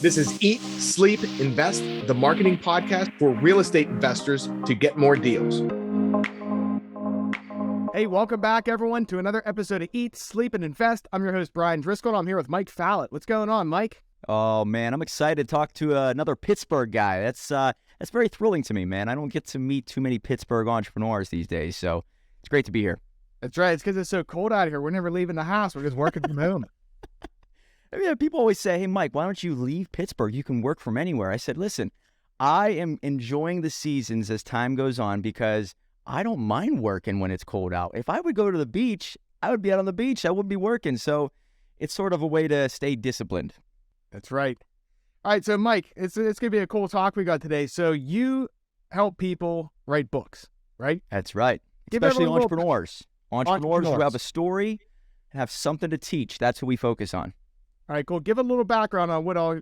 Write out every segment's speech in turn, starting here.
This is Eat, Sleep, Invest, the marketing podcast for real estate investors to get more deals. Hey, welcome back, everyone, to another episode of Eat, Sleep, and Invest. I'm your host, Brian Driscoll, and I'm here with Mike Fallat. What's going on, Mike? Oh, man, I'm excited to talk to another Pittsburgh guy. That's very thrilling to me, man. I don't get to meet too many Pittsburgh entrepreneurs these days, so it's great to be here. That's right. It's because it's so cold out here. We're never leaving the house. We're just working from home. Yeah, people always say, hey, Mike, why don't you leave Pittsburgh? You can work from anywhere. I said, listen, I am enjoying the seasons as time goes on because I don't mind working when it's cold out. If I would go to the beach, I would be out on the beach. I wouldn't be working. So it's sort of a way to stay disciplined. That's right. All right. So, Mike, it's going to be a cool talk we got today. So you help people write books, right? That's right. Especially entrepreneurs. Entrepreneurs who have a story and have something to teach. That's what we focus on. All right, cool. Give a little background on what all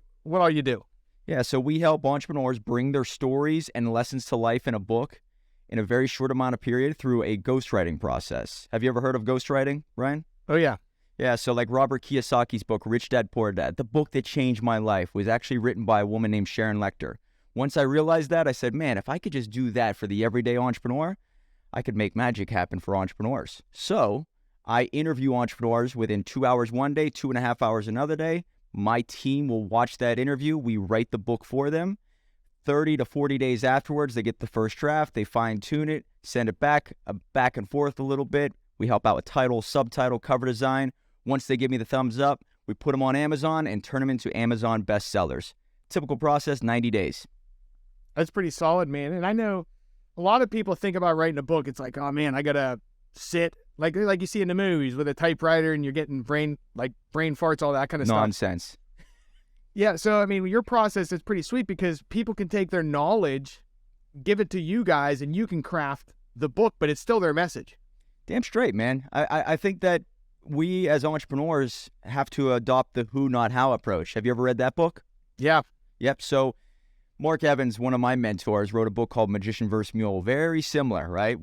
you do. Yeah, so we help entrepreneurs bring their stories and lessons to life in a book in a very short amount of period through a ghostwriting process. Have you ever heard of ghostwriting, Ryan? Oh, yeah. Yeah, so like Robert Kiyosaki's book, Rich Dad, Poor Dad, the book that changed my life was actually written by a woman named Sharon Lechter. Once I realized that, I said, man, if I could just do that for the everyday entrepreneur, I could make magic happen for entrepreneurs. So I interview entrepreneurs within 2 hours one day, 2.5 hours another day. My team will watch that interview. We write the book for them. 30 to 40 days afterwards, they get the first draft. They fine-tune it, send it back and forth a little bit. We help out with title, subtitle, cover design. Once they give me the thumbs up, we put them on Amazon and turn them into Amazon bestsellers. Typical process, 90 days. That's pretty solid, man. And I know a lot of people think about writing a book. It's like, oh, man, I got to sit. Like you see in the movies with a typewriter and you're getting brain farts, all that kind of stuff. Nonsense. Yeah, so, I mean, your process is pretty sweet because people can take their knowledge, give it to you guys, and you can craft the book, but it's still their message. Damn straight, man. I think that we as entrepreneurs have to adopt the who, not how approach. Have you ever read that book? Yeah. Yep. So Mark Evans, one of my mentors, wrote a book called Magician vs. Mule. Very similar, right?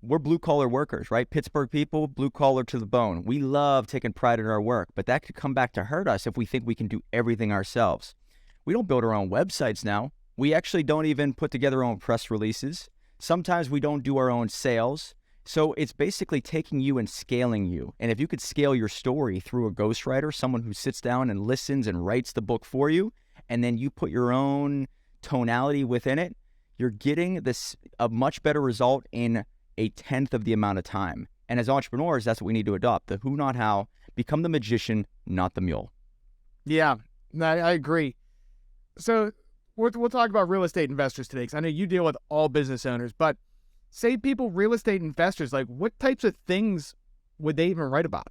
We're blue-collar workers, right? Pittsburgh people, blue-collar to the bone. We love taking pride in our work, but that could come back to hurt us if we think we can do everything ourselves. We don't build our own websites now. We actually don't even put together our own press releases. Sometimes we don't do our own sales. So it's basically taking you and scaling you. And if you could scale your story through a ghostwriter, someone who sits down and listens and writes the book for you, and then you put your own tonality within it, you're getting a much better result in a tenth of the amount of time. And as entrepreneurs, that's what we need to adopt. The who, not how. Become the magician, not the mule. Yeah, I agree. So we'll talk about real estate investors today because I know you deal with all business owners, but say people, real estate investors, like what types of things would they even write about?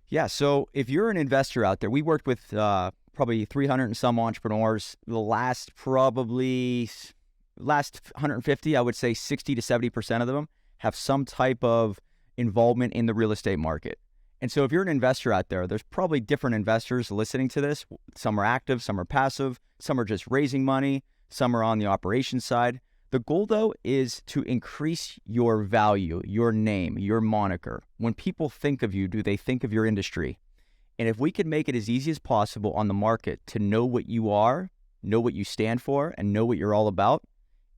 Yeah, so if you're an investor out there, we worked with probably 300 and some entrepreneurs. The last 150, I would say 60 to 70% of them have some type of involvement in the real estate market. And so if you're an investor out there, there's probably different investors listening to this. Some are active, some are passive, some are just raising money, some are on the operations side. The goal, though, is to increase your value, your name, your moniker. When people think of you, do they think of your industry? And if we can make it as easy as possible on the market to know what you are, know what you stand for, and know what you're all about,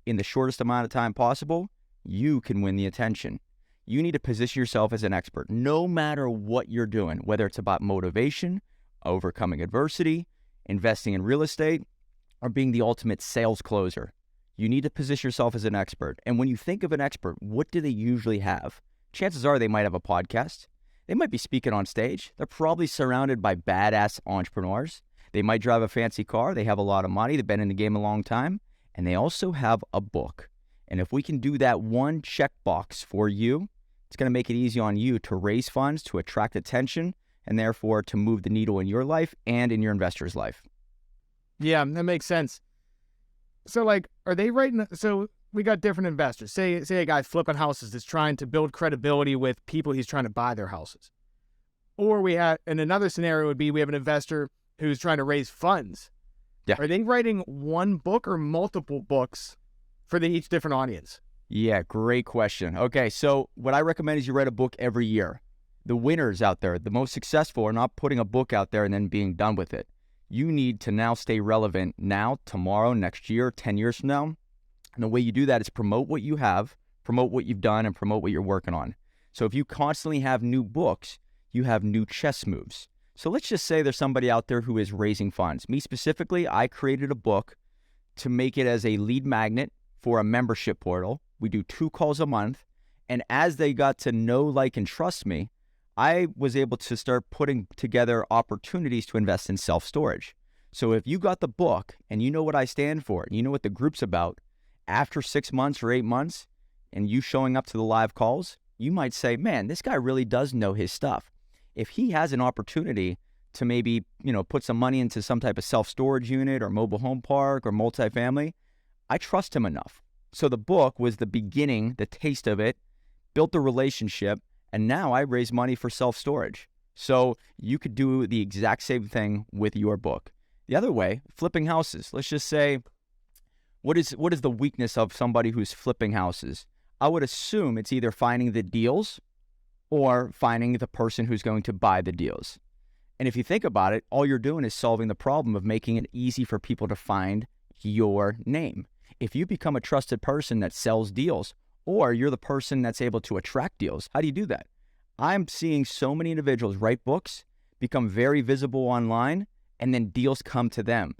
in the shortest amount of time possible, you can win the attention. You need to position yourself as an expert, no matter what you're doing, whether it's about motivation, overcoming adversity, investing in real estate, or being the ultimate sales closer. You need to position yourself as an expert. And when you think of an expert, what do they usually have? Chances are they might have a podcast. They might be speaking on stage. They're probably surrounded by badass entrepreneurs. They might drive a fancy car. They have a lot of money. They've been in the game a long time. And they also have a book. And if we can do that one checkbox for you, it's going to make it easy on you to raise funds, to attract attention, and therefore to move the needle in your life and in your investor's life. Yeah, that makes sense. So like, are they writing? So we got different investors. Say a guy flipping houses is trying to build credibility with people he's trying to buy their houses. Or we have, in another scenario would be we have an investor who's trying to raise funds. Yeah. Are they writing one book or multiple books for each different audience? Yeah, great question. Okay, so what I recommend is you write a book every year. The winners out there, the most successful, are not putting a book out there and then being done with it. You need to now stay relevant now, tomorrow, next year, 10 years from now. And the way you do that is promote what you have, promote what you've done, and promote what you're working on. So if you constantly have new books, you have new chess moves. So let's just say there's somebody out there who is raising funds. Me specifically, I created a book to make it as a lead magnet for a membership portal. We do 2 calls a month. And as they got to know, like, and trust me, I was able to start putting together opportunities to invest in self-storage. So if you got the book and you know what I stand for, and you know what the group's about, after 6 months or 8 months, and you showing up to the live calls, you might say, man, this guy really does know his stuff. If he has an opportunity to maybe, put some money into some type of self-storage unit or mobile home park or multifamily, I trust him enough. So the book was the beginning, the taste of it, built the relationship, and now I raise money for self-storage. So you could do the exact same thing with your book. The other way, flipping houses. Let's just say, what is the weakness of somebody who's flipping houses? I would assume it's either finding the deals or finding the person who's going to buy the deals. And if you think about it, all you're doing is solving the problem of making it easy for people to find your name. If you become a trusted person that sells deals, or you're the person that's able to attract deals, how do you do that? I'm seeing so many individuals write books, become very visible online, and then deals come to them.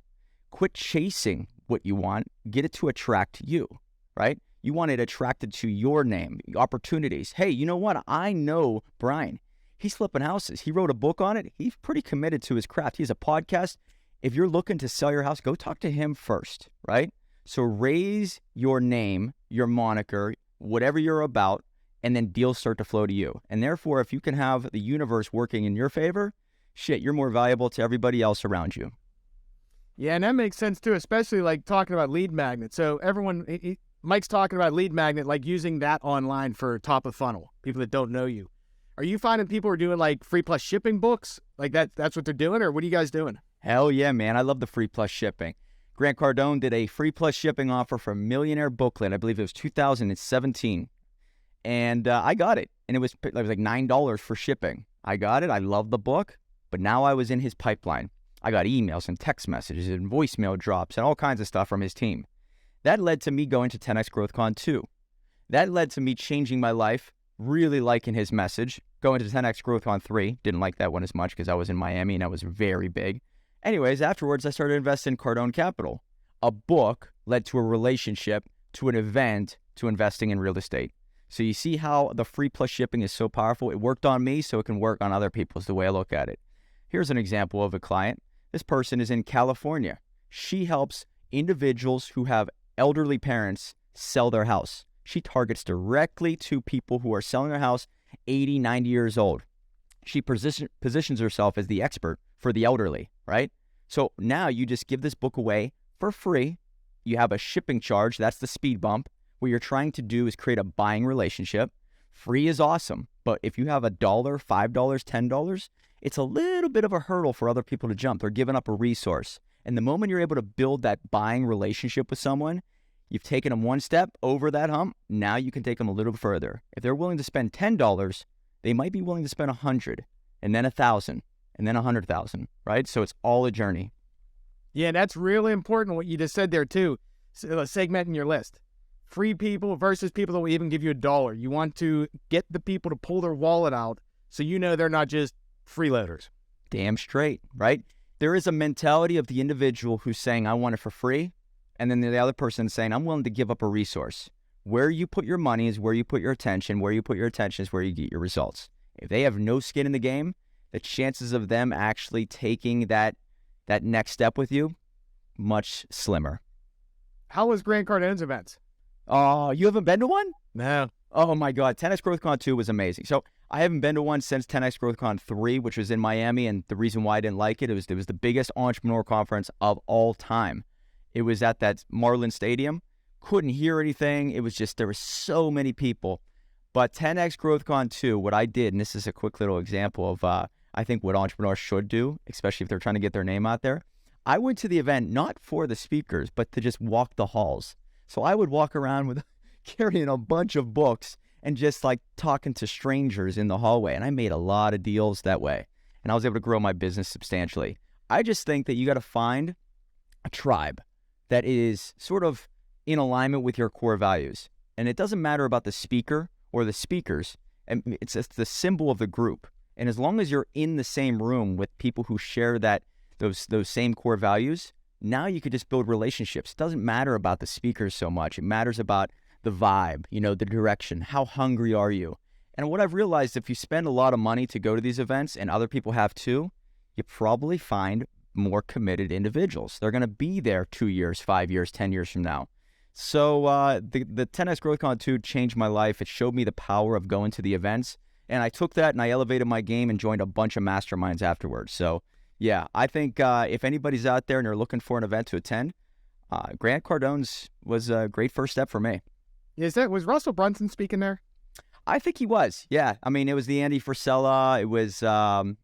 Quit chasing what you want, get it to attract you, right? You want it attracted to your name, opportunities. Hey, you know what? I know Brian. He's flipping houses. He wrote a book on it. He's pretty committed to his craft. He has a podcast. If you're looking to sell your house, go talk to him first, right? So raise your name, your moniker, whatever you're about, and then deals start to flow to you. And therefore, if you can have the universe working in your favor, shit, you're more valuable to everybody else around you. Yeah, and that makes sense too, especially like talking about lead magnet. So Mike's talking about lead magnet, like using that online for top of funnel, people that don't know you. Are you finding people are doing like free plus shipping books? Like that's what they're doing, or what are you guys doing? Hell yeah, man. I love the free plus shipping. Grant Cardone did a free plus shipping offer for Millionaire Booklet. I believe it was 2017. And I got it. And it was like $9 for shipping. I got it. I love the book. But now I was in his pipeline. I got emails and text messages and voicemail drops and all kinds of stuff from his team. That led to me going to 10X GrowthCon 2. That led to me changing my life, really liking his message. Going to 10X GrowthCon 3. Didn't like that one as much because I was in Miami and I was very big. Anyways, afterwards, I started investing in Cardone Capital. A book led to a relationship, to an event, to investing in real estate. So you see how the free plus shipping is so powerful? It worked on me, so it can work on other people is the way I look at it. Here's an example of a client. This person is in California. She helps individuals who have elderly parents sell their house. She targets directly to people who are selling their house 80, 90 years old. She positions herself as the expert for the elderly, right? So now you just give this book away for free. You have a shipping charge. That's the speed bump. What you're trying to do is create a buying relationship. Free is awesome. But if you have $1, $5, $10, it's a little bit of a hurdle for other people to jump. They're giving up a resource. And the moment you're able to build that buying relationship with someone, you've taken them one step over that hump. Now you can take them a little further. If they're willing to spend $10, they might be willing to spend $100, and then $1,000, and then $100,000, right? So it's all a journey. Yeah, that's really important what you just said there too. Segmenting your list. Free people versus people that will even give you $1. You want to get the people to pull their wallet out so you know they're not just freeloaders. Damn straight, right? There is a mentality of the individual who's saying, I want it for free. And then the other person saying, I'm willing to give up a resource. Where you put your money is where you put your attention. Where you put your attention is where you get your results. If they have no skin in the game, the chances of them actually taking that next step with you, much slimmer. How was Grant Cardone's events? Oh, you haven't been to one? No. Oh my God. 10X GrowthCon 2 was amazing. So I haven't been to one since 10X GrowthCon 3, which was in Miami. And the reason why I didn't like it was the biggest entrepreneur conference of all time. It was at that Marlin Stadium. Couldn't hear anything. It was just, there were so many people. But 10X GrowthCon 2, what I did, and this is a quick little example of, I think what entrepreneurs should do, especially if they're trying to get their name out there. I went to the event not for the speakers, but to just walk the halls. So I would walk around with carrying a bunch of books and just like talking to strangers in the hallway. And I made a lot of deals that way. And I was able to grow my business substantially. I just think that you got to find a tribe that is sort of in alignment with your core values. And it doesn't matter about the speaker or the speakers. And it's the symbol of the group. And as long as you're in the same room with people who share those same core values, now you could just build relationships. It doesn't matter about the speakers so much. It matters about the vibe, the direction. How hungry are you? And what I've realized, if you spend a lot of money to go to these events, and other people have too, you probably find more committed individuals. They're going to be there 2 years, 5 years, 10 years from now. So the 10X GrowthCon 2 changed my life. It showed me the power of going to the events. And I took that and I elevated my game and joined a bunch of masterminds afterwards. So yeah, I think if anybody's out there and they're looking for an event to attend, Grant Cardone's was a great first step for me. Was Russell Brunson speaking there? I think he was. Yeah. I mean, it was the Andy Frisella. It was, I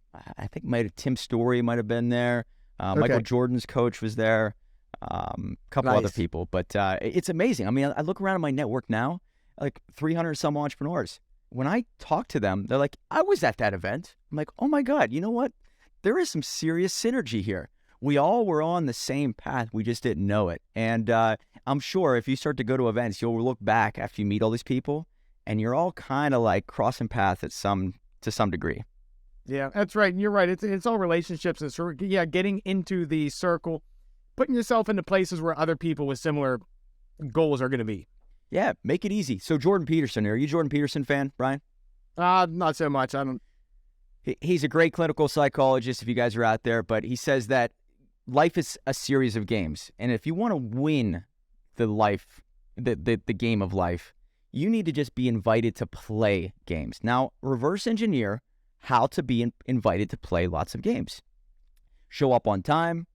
think Tim Story might have been there. Michael Jordan's coach was there. A couple other people, but it's amazing. I mean, I look around at my network now, like 300 some entrepreneurs. When I talk to them, they're like, I was at that event. I'm like, oh my God, you know what? There is some serious synergy here. We all were on the same path. We just didn't know it. And I'm sure if you start to go to events, you'll look back after you meet all these people and you're all kind of like crossing paths to some degree. Yeah, that's right. And you're right. It's all relationships. And so, yeah, getting into the circle, putting yourself into places where other people with similar goals are going to be. Yeah, make it easy. So Jordan Peterson, are you a Jordan Peterson fan, Brian? Not so much. I don't. He's a great clinical psychologist if you guys are out there, but he says that life is a series of games. And if you want to win the game of life, you need to just be invited to play games. Now, reverse engineer how to be invited to play lots of games. Show up on time,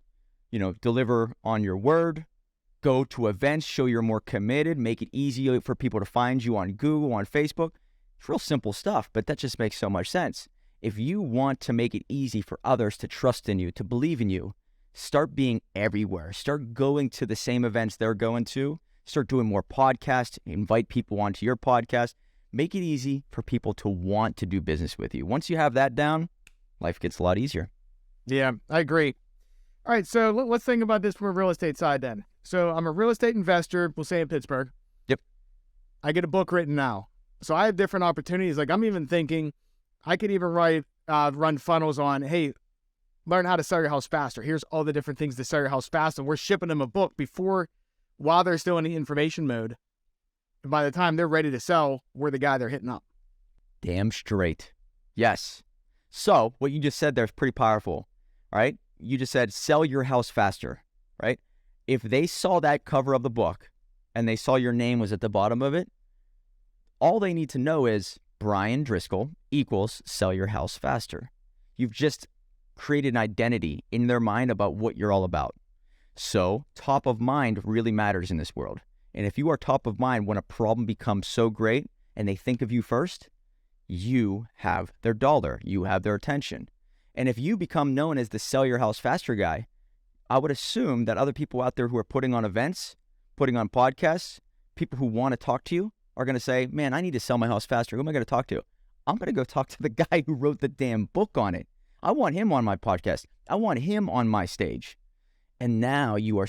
deliver on your word, go to events, show you're more committed, make it easy for people to find you on Google, on Facebook. It's real simple stuff, but that just makes so much sense. If you want to make it easy for others to trust in you, to believe in you, start being everywhere. Start going to the same events they're going to. Start doing more podcasts, invite people onto your podcast. Make it easy for people to want to do business with you. Once you have that down, life gets a lot easier. Yeah, I agree. All right, so let's think about this from a real estate side then. So I'm a real estate investor, we'll say in Pittsburgh. Yep. I get a book written now. So I have different opportunities. Like I'm even thinking I could even run funnels on, hey, learn how to sell your house faster. Here's all the different things to sell your house fast. And we're shipping them a book while they're still in the information mode. And by the time they're ready to sell, we're the guy they're hitting up. Damn straight. Yes. So what you just said there is pretty powerful, right? You just said, sell your house faster, right? If they saw that cover of the book and they saw your name was at the bottom of it, all they need to know is Brian Driscoll equals sell your house faster. You've just created an identity in their mind about what you're all about. So top of mind really matters in this world. And if you are top of mind when a problem becomes so great and they think of you first, you have their dollar, you have their attention. And if you become known as the sell your house faster guy, I would assume that other people out there who are putting on events, putting on podcasts, people who want to talk to you are going to say, man, I need to sell my house faster. Who am I going to talk to? I'm going to go talk to the guy who wrote the damn book on it. I want him on my podcast. I want him on my stage. And now you are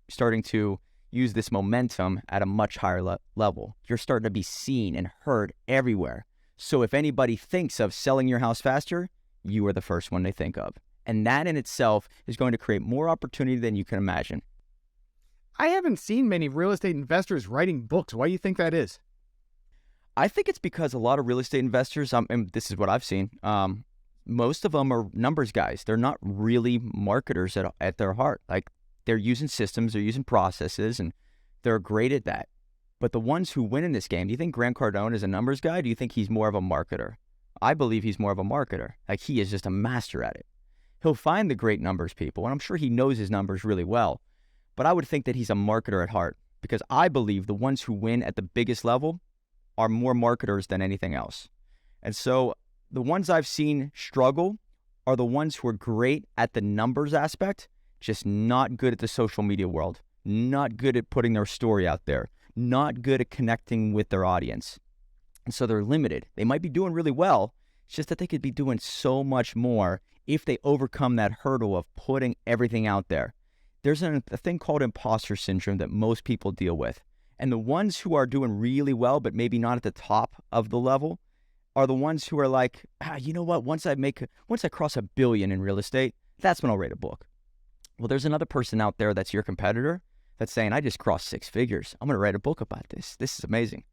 starting to use this momentum at a much higher level. You're starting to be seen and heard everywhere. So if anybody thinks of selling your house faster, you are the first one they think of. And that in itself is going to create more opportunity than you can imagine. I haven't seen many real estate investors writing books. Why do you think that is? I think it's because a lot of real estate investors, and this is what I've seen, most of them are numbers guys. They're not really marketers at their heart. Like they're using systems, they're using processes, and they're great at that. But the ones who win in this game, do you think Grant Cardone is a numbers guy? Do you think he's more of a marketer? I believe he's more of a marketer. Like he is just a master at it. He'll find the great numbers people, and I'm sure he knows his numbers really well. But I would think that he's a marketer at heart because I believe the ones who win at the biggest level are more marketers than anything else. And so the ones I've seen struggle are the ones who are great at the numbers aspect, just not good at the social media world, not good at putting their story out there, not good at connecting with their audience. And so they're limited. They might be doing really well It's just that they could be doing so much more if they overcome that hurdle of putting everything out there. There's a thing called impostor syndrome that most people deal with. And the ones who are doing really well, but maybe not at the top of the level, are the ones who are like, you know what? Once I cross $1 billion in real estate, that's when I'll write a book. Well, there's another person out there that's your competitor that's saying, I just crossed 6 figures. I'm going to write a book about this. This is amazing.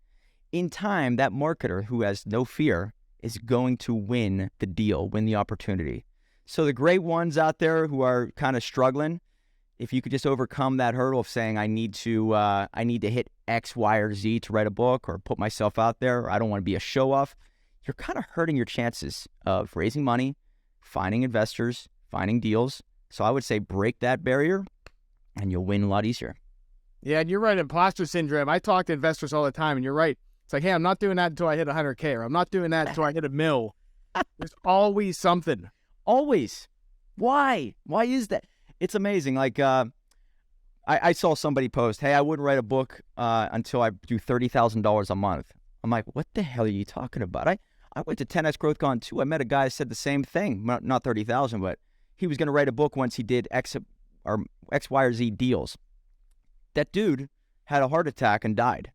In time, that marketer who has no fear is going to win the deal, win the opportunity. So the great ones out there who are kind of struggling, if you could just overcome that hurdle of saying, I need to hit X, Y, or Z to write a book or put myself out there, or I don't want to be a show off, you're kind of hurting your chances of raising money, finding investors, finding deals. So I would say break that barrier and you'll win a lot easier. Yeah, and you're right, imposter syndrome. I talk to investors all the time, and you're right. It's like, hey, I'm not doing that until I hit 100K, or I'm not doing that until I hit $1 million. There's always something. Always. Why? Why is that? It's amazing. Like, I saw somebody post, hey, I wouldn't write a book until I do $30,000 a month. I'm like, what the hell are you talking about? I went to 10X Growth Con too. I met a guy that said the same thing. Not 30,000, but he was going to write a book once he did X, Y, or Z deals. That dude had a heart attack and died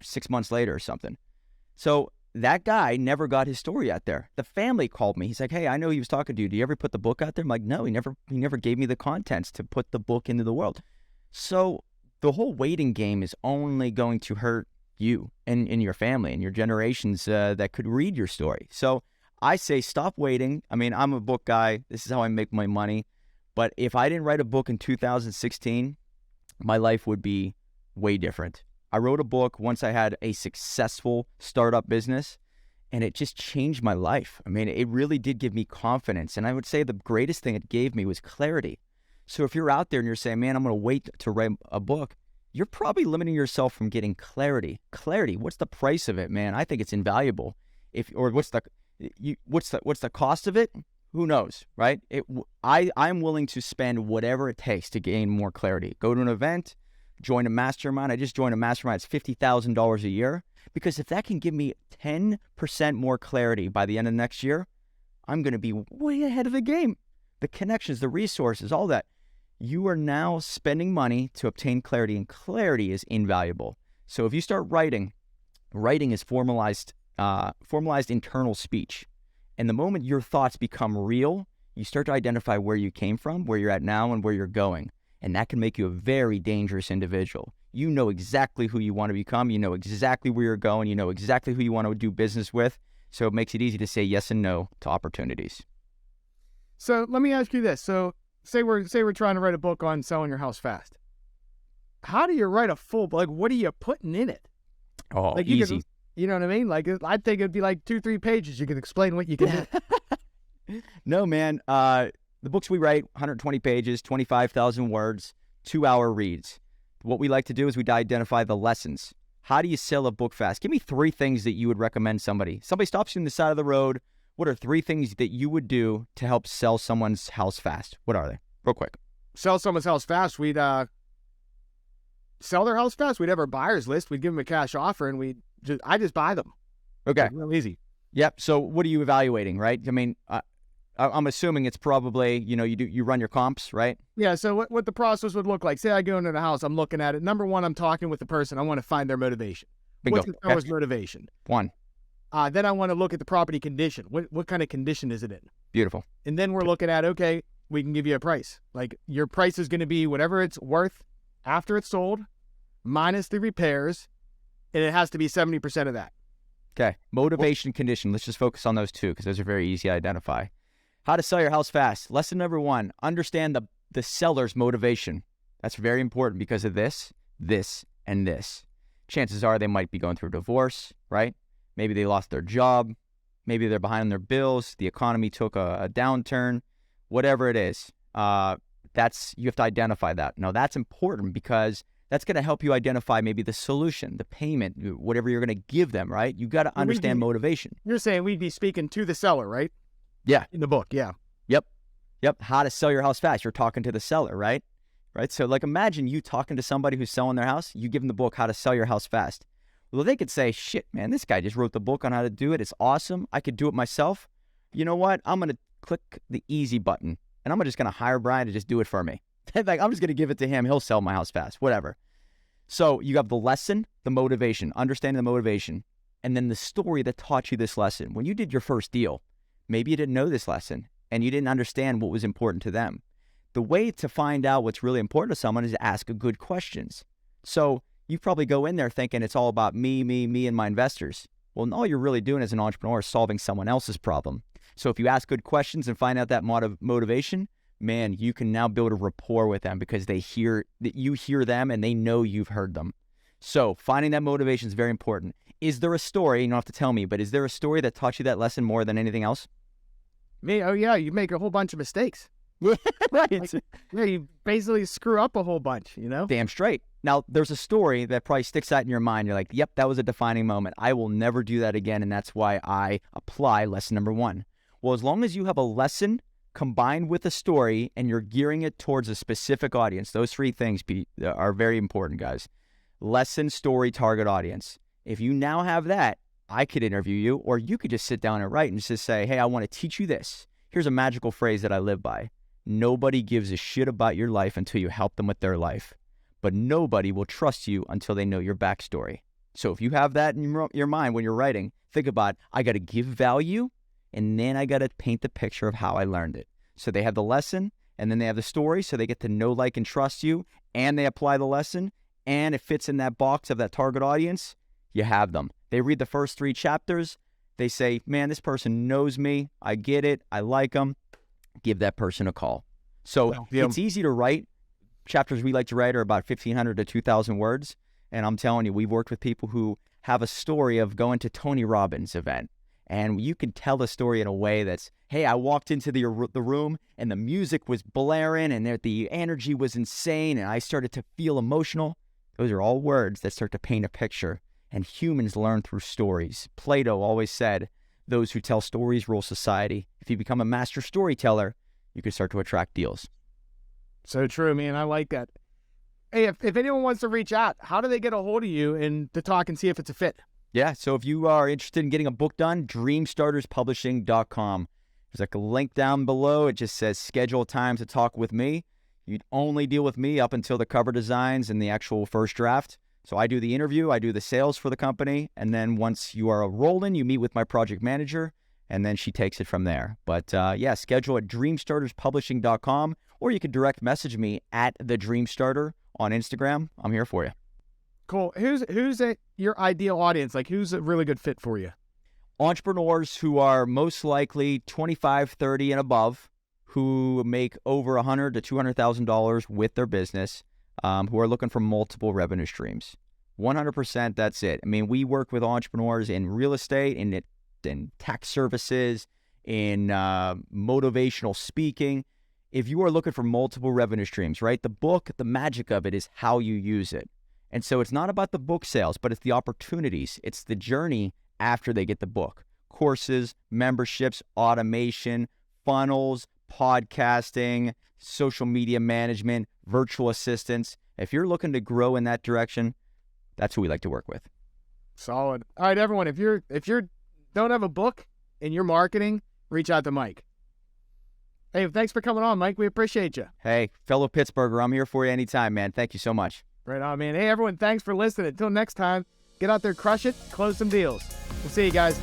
6 months later or something. So that guy never got his story out there. The family called me. He's like, hey, I know he was talking to you. Do you ever put the book out there? I'm like, no, he never gave me the contents to put the book into the world. So the whole waiting game is only going to hurt you and your family and your generations that could read your story. So I say stop waiting. I mean, I'm a book guy. This is how I make my money. But if I didn't write a book in 2016, my life would be way different. I wrote a book once I had a successful startup business, and it just changed my life. I mean, it really did give me confidence. And I would say the greatest thing it gave me was clarity. So if you're out there and you're saying, man, I'm going to wait to write a book, you're probably limiting yourself from getting clarity. Clarity, what's the price of it, man? I think it's invaluable. What's the cost of it? Who knows, right? I'm willing to spend whatever it takes to gain more clarity. Go to an event, join a mastermind. I just joined a mastermind. It's $50,000 a year. Because if that can give me 10% more clarity by the end of next year, I'm going to be way ahead of the game. The connections, the resources, all that. You are now spending money to obtain clarity, and clarity is invaluable. So if you start writing is formalized internal speech. And the moment your thoughts become real, you start to identify where you came from, where you're at now, and where you're going. And that can make you a very dangerous individual. You know exactly who you want to become. You know exactly where you're going. You know exactly who you want to do business with. So it makes it easy to say yes and no to opportunities. So let me ask you this. So say we're trying to write a book on selling your house fast. How do you write a full book? Like, what are you putting in it? Oh, like easy. You know what I mean? Like, I think it'd be like 2-3 pages. You could explain what you can do. No, man. The books we write, 120 pages, 25,000 words, 2-hour reads. What we like to do is we identify the lessons. How do you sell a book fast? Give me 3 things that you would recommend somebody. Somebody stops you on the side of the road. What are 3 things that you would do to help sell someone's house fast? What are they? Real quick. Sell someone's house fast. We'd sell their house fast. We'd have our buyers list. We'd give them a cash offer, and I just buy them. Okay. It's real easy. Yep. So what are you evaluating, right? I mean, I'm assuming it's probably, you run your comps, right? Yeah. So what the process would look like, say I go into the house, I'm looking at it. Number one, I'm talking with the person. I want to find their motivation. Bingo. What's the seller's motivation? 1. Then I want to look at the property condition. What kind of condition is it in? Beautiful. And then we're looking at, okay, we can give you a price. Like, your price is going to be whatever it's worth after it's sold, minus the repairs, and it has to be 70% of that. Okay. Motivation, condition. Let's just focus on those 2 because those are very easy to identify. How to sell your house fast. Lesson number 1, understand the seller's motivation. That's very important because of this, and this. Chances are they might be going through a divorce, right? Maybe they lost their job. Maybe they're behind on their bills. The economy took a downturn. Whatever it is, you have to identify that. Now, that's important because that's going to help you identify maybe the solution, the payment, whatever you're going to give them, right? You got to understand motivation. You're saying we'd be speaking to the seller, right? Yeah. In the book, yeah. Yep. How to sell your house fast. You're talking to the seller, right? Right. So like imagine you talking to somebody who's selling their house. You give them the book, How to Sell Your House Fast. Well, they could say, shit, man, this guy just wrote the book on how to do it. It's awesome. I could do it myself. You know what? I'm going to click the easy button, and I'm just going to hire Brian to just do it for me. Like, I'm just going to give it to him. He'll sell my house fast, whatever. So you have the lesson, the motivation, understanding the motivation, and then the story that taught you this lesson. When you did your first deal, maybe you didn't know this lesson, and you didn't understand what was important to them. The way to find out what's really important to someone is to ask good questions. So you probably go in there thinking it's all about me, and my investors. Well, all you're really doing as an entrepreneur is solving someone else's problem. So if you ask good questions and find out that motivation, man, you can now build a rapport with them because they hear that you hear them and they know you've heard them. So finding that motivation is very important. Is there a story, you don't have to tell me, but is there a story that taught you that lesson more than anything else? Me? Oh, yeah. You make a whole bunch of mistakes. Right. Yeah, you basically screw up a whole bunch, you know? Damn straight. Now, there's a story that probably sticks out in your mind. You're like, yep, that was a defining moment. I will never do that again, and that's why I apply lesson number 1. Well, as long as you have a lesson combined with a story and you're gearing it towards a specific audience, those 3 things are very important, guys. Lesson, story, target audience. If you now have that, I could interview you, or you could just sit down and write and just say, hey, I want to teach you this. Here's a magical phrase that I live by. Nobody gives a shit about your life until you help them with their life. But nobody will trust you until they know your backstory. So if you have that in your mind when you're writing, think about, I got to give value, and then I got to paint the picture of how I learned it. So they have the lesson, and then they have the story, so they get to know, like, and trust you, and they apply the lesson, and it fits in that box of that target audience. You have them. They read the first 3 chapters. They say, man, this person knows me. I get it. I like them. Give that person a call. So it's easy to write. Chapters we like to write are about 1,500 to 2,000 words. And I'm telling you, we've worked with people who have a story of going to Tony Robbins' event. And you can tell the story in a way that's, hey, I walked into the room and the music was blaring and the energy was insane and I started to feel emotional. Those are all words that start to paint a picture. And humans learn through stories. Plato always said, those who tell stories rule society. If you become a master storyteller, you can start to attract deals. So true, man. I like that. Hey, if anyone wants to reach out, how do they get a hold of you and to talk and see if it's a fit? Yeah, so if you are interested in getting a book done, dreamstarterspublishing.com. There's like a link down below. It just says schedule time to talk with me. You'd only deal with me up until the cover designs and the actual first draft. So I do the interview, I do the sales for the company, and then once you are rolling, you meet with my project manager, and then she takes it from there. But yeah, schedule at dreamstarterspublishing.com, or you can direct message me at the Dreamstarter on Instagram. I'm here for you. Cool. Who's your ideal audience? Like, who's a really good fit for you? Entrepreneurs who are most likely 25, 30 and above, who make over $100,000 to $200,000 with their business. Who are looking for multiple revenue streams. 100%, that's it. I mean, we work with entrepreneurs in real estate, in tax services, in motivational speaking. If you are looking for multiple revenue streams, right? The book, the magic of it is how you use it. And so it's not about the book sales, but it's the opportunities. It's the journey after they get the book. Courses, memberships, automation, funnels, podcasting, social media management, virtual assistants. If you're looking to grow in that direction, that's who we like to work with. Solid. All right, everyone, if you don't have a book in your marketing, reach out to Mike. Hey, thanks for coming on, Mike. We appreciate you. Hey, fellow Pittsburgher, I'm here for you anytime, man. Thank you so much. Right on, man. Hey, everyone, thanks for listening. Until next time, get out there, crush it, close some deals. We'll see you guys.